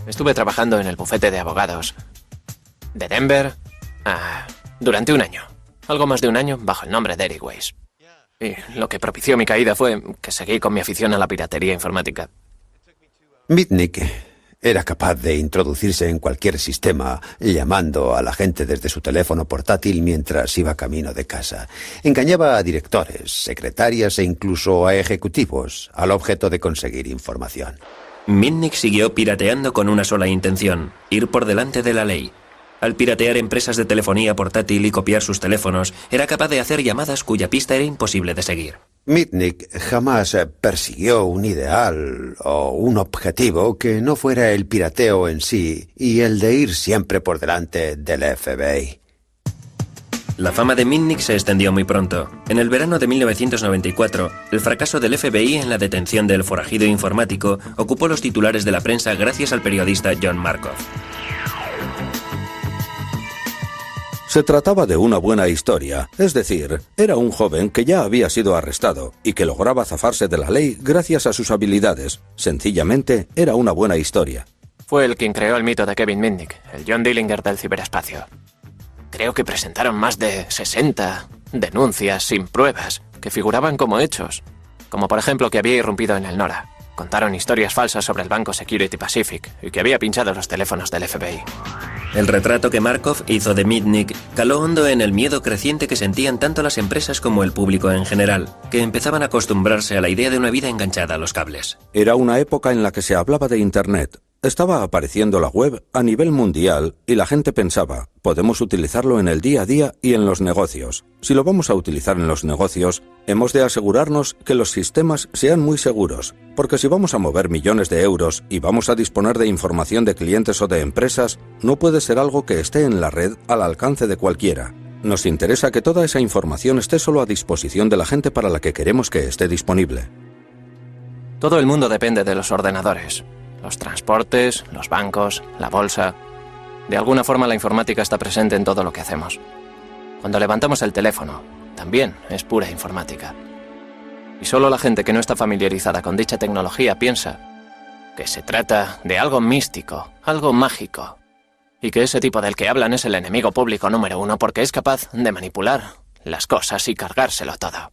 D: Estuve trabajando en el bufete de abogados de Denver durante un año. Algo más de un año bajo el nombre de Eric Weiss. Y lo que propició mi caída fue que seguí con mi afición a la piratería informática.
J: Mitnick era capaz de introducirse en cualquier sistema llamando a la gente desde su teléfono portátil mientras iba camino de casa. Engañaba a directores, secretarias e incluso a ejecutivos al objeto de conseguir información.
A: Mitnick siguió pirateando con una sola intención: ir por delante de la ley. Al piratear empresas de telefonía portátil y copiar sus teléfonos, era capaz de hacer llamadas cuya pista era imposible de seguir.
J: Mitnick jamás persiguió un ideal o un objetivo que no fuera el pirateo en sí y el de ir siempre por delante del FBI.
A: La fama de Mitnick se extendió muy pronto. En el verano de 1994, el fracaso del FBI en la detención del forajido informático ocupó los titulares de la prensa gracias al periodista John Markov.
K: Se trataba de una buena historia, es decir, era un joven que ya había sido arrestado y que lograba zafarse de la ley gracias a sus habilidades. Sencillamente, era una buena historia.
D: Fue el quien creó el mito de Kevin Mitnick, el John Dillinger del ciberespacio. Creo que presentaron más de 60 denuncias sin pruebas que figuraban como hechos, como por ejemplo que había irrumpido en el NORA. Contaron historias falsas sobre el banco Security Pacific y que había pinchado los teléfonos del FBI.
A: El retrato que Markov hizo de Mitnick caló hondo en el miedo creciente que sentían tanto las empresas como el público en general, que empezaban a acostumbrarse a la idea de una vida enganchada a los cables.
K: Era una época en la que se hablaba de Internet. Estaba apareciendo la web a nivel mundial y la gente pensaba, podemos utilizarlo en el día a día y en los negocios. Si lo vamos a utilizar en los negocios, hemos de asegurarnos que los sistemas sean muy seguros, porque si vamos a mover millones de euros y vamos a disponer de información de clientes o de empresas, no puede ser algo que esté en la red al alcance de cualquiera. Nos interesa que toda esa información esté solo a disposición de la gente para la que queremos que esté disponible.
D: Todo el mundo depende de los ordenadores. Los transportes, los bancos, la bolsa. De alguna forma la informática está presente en todo lo que hacemos. Cuando levantamos el teléfono, también es pura informática. Y solo la gente que no está familiarizada con dicha tecnología piensa que se trata de algo místico, algo mágico, y que ese tipo del que hablan es el enemigo público número 1 porque es capaz de manipular las cosas y cargárselo todo.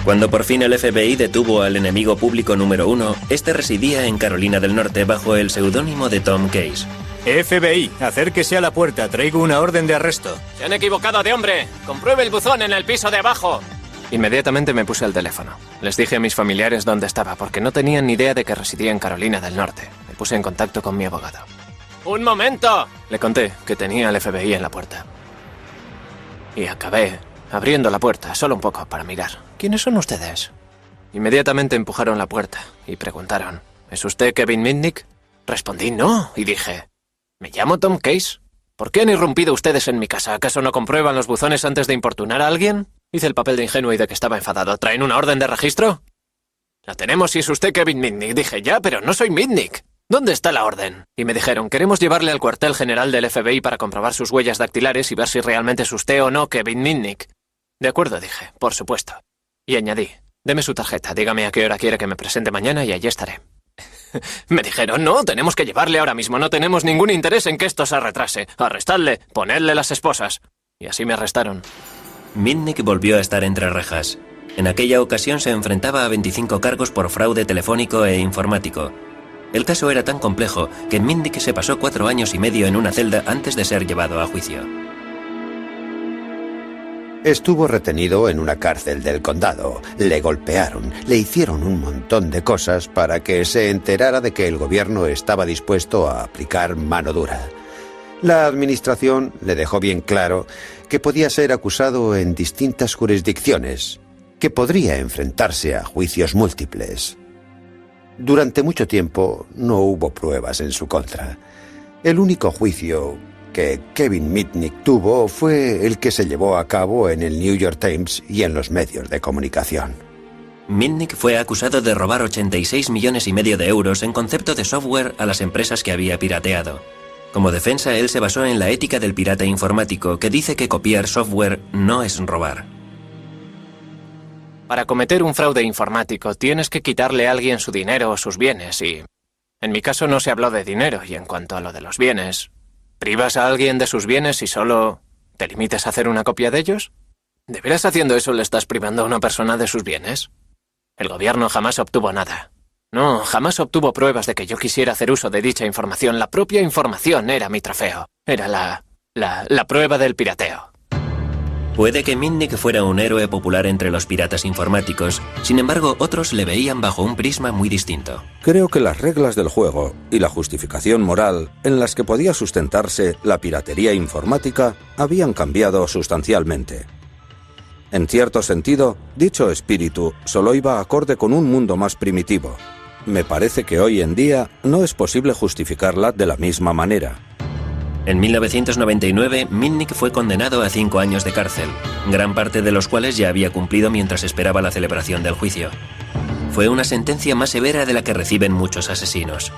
A: Cuando por fin el FBI detuvo al enemigo público número 1, este residía en Carolina del Norte bajo el seudónimo de Tom Case.
H: FBI, acérquese a la puerta, traigo una orden de arresto.
E: Se han equivocado de hombre. Compruebe el buzón en el piso de abajo.
D: Inmediatamente me puse al teléfono. Les dije a mis familiares dónde estaba, porque no tenían ni idea de que residía en Carolina del Norte. Me puse en contacto con mi abogado.
E: ¡Un momento!
D: Le conté que tenía al FBI en la puerta. Y acabé abriendo la puerta, solo un poco, para mirar. ¿Quiénes son ustedes? Inmediatamente empujaron la puerta y preguntaron, ¿es usted Kevin Mitnick? Respondí no, y dije, me llamo Tom Case. ¿Por qué han irrumpido ustedes en mi casa? ¿Acaso no comprueban los buzones antes de importunar a alguien? Hice el papel de ingenuo y de que estaba enfadado. ¿Traen una orden de registro? La tenemos si es usted Kevin Mitnick. Dije, ya, pero no soy Mitnick. ¿Dónde está la orden? Y me dijeron, queremos llevarle al cuartel general del FBI para comprobar sus huellas dactilares y ver si realmente es usted o no Kevin Mitnick. De acuerdo, dije, por supuesto. Y añadí, deme su tarjeta, dígame a qué hora quiere que me presente mañana y allí estaré. Me dijeron, no, tenemos que llevarle ahora mismo, no tenemos ningún interés en que esto se retrase. Arrestadle, ponedle las esposas. Y así me arrestaron.
A: Mitnick volvió a estar entre rejas. En aquella ocasión se enfrentaba a 25 cargos por fraude telefónico e informático. El caso era tan complejo que Mitnick se pasó 4 años y medio en una celda antes de ser llevado a juicio.
J: Estuvo retenido en una cárcel del condado. Le golpearon, le hicieron un montón de cosas para que se enterara de que el gobierno estaba dispuesto a aplicar mano dura. La administración le dejó bien claro que podía ser acusado en distintas jurisdicciones, que podría enfrentarse a juicios múltiples. Durante mucho tiempo no hubo pruebas en su contra. El único juicio que Kevin Mitnick tuvo fue el que se llevó a cabo en el New York Times y en los medios de comunicación.
A: Mitnick fue acusado de robar 86,5 millones de euros en concepto de software a las empresas que había pirateado. Como defensa, él se basó en la ética del pirata informático, que dice que copiar software no es robar.
D: Para cometer un fraude informático tienes que quitarle a alguien su dinero o sus bienes y... En mi caso no se habló de dinero y en cuanto a lo de los bienes... ¿Privas a alguien de sus bienes y solo te limites a hacer una copia de ellos? ¿De veras haciendo eso le estás privando a una persona de sus bienes? El gobierno jamás obtuvo nada. No, jamás obtuvo pruebas de que yo quisiera hacer uso de dicha información. La propia información era mi trofeo. Era la prueba del pirateo.
A: Puede que Mitnick fuera un héroe popular entre los piratas informáticos, sin embargo, otros le veían bajo un prisma muy distinto.
K: Creo que las reglas del juego y la justificación moral en las que podía sustentarse la piratería informática habían cambiado sustancialmente. En cierto sentido, dicho espíritu solo iba acorde con un mundo más primitivo. Me parece que hoy en día no es posible justificarla de la misma manera.
A: En 1999, Mitnick fue condenado a 5 años de cárcel, gran parte de los cuales ya había cumplido mientras esperaba la celebración del juicio. Fue una sentencia más severa de la que reciben muchos asesinos.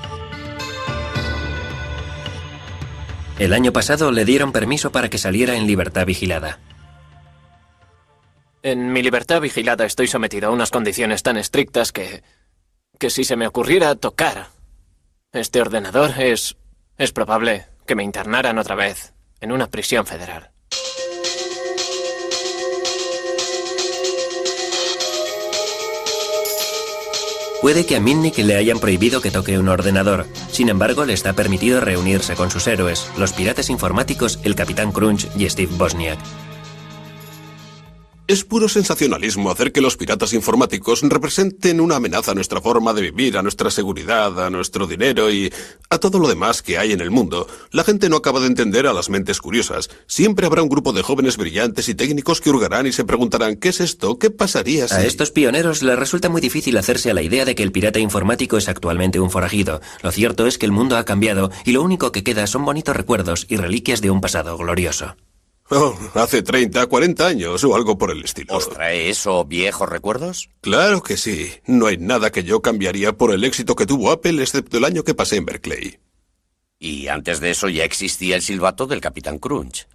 A: El año pasado le dieron permiso para que saliera en libertad vigilada.
D: En mi libertad vigilada estoy sometido a unas condiciones tan estrictas que si se me ocurriera tocar este ordenador es probable que me internaran otra vez en una prisión federal.
A: Puede que a Mitnick le hayan prohibido que toque un ordenador. Sin embargo, le está permitido reunirse con sus héroes, los piratas informáticos, el Capitán Crunch y Steve Wozniak.
B: Es puro sensacionalismo hacer que los piratas informáticos representen una amenaza a nuestra forma de vivir, a nuestra seguridad, a nuestro dinero y a todo lo demás que hay en el mundo. La gente no acaba de entender a las mentes curiosas. Siempre habrá un grupo de jóvenes brillantes y técnicos que hurgarán y se preguntarán ¿qué es esto? ¿Qué pasaría si...?
A: A estos pioneros les resulta muy difícil hacerse a la idea de que el pirata informático es actualmente un forajido. Lo cierto es que el mundo ha cambiado y lo único que queda son bonitos recuerdos y reliquias de un pasado glorioso.
B: Oh, hace 30, 40 años o algo por el estilo.
C: ¿Os trae eso viejos recuerdos?
B: Claro que sí. No hay nada que yo cambiaría por el éxito que tuvo Apple, excepto el año que pasé en Berkeley.
C: Y antes de eso ya existía el silbato del Capitán Crunch.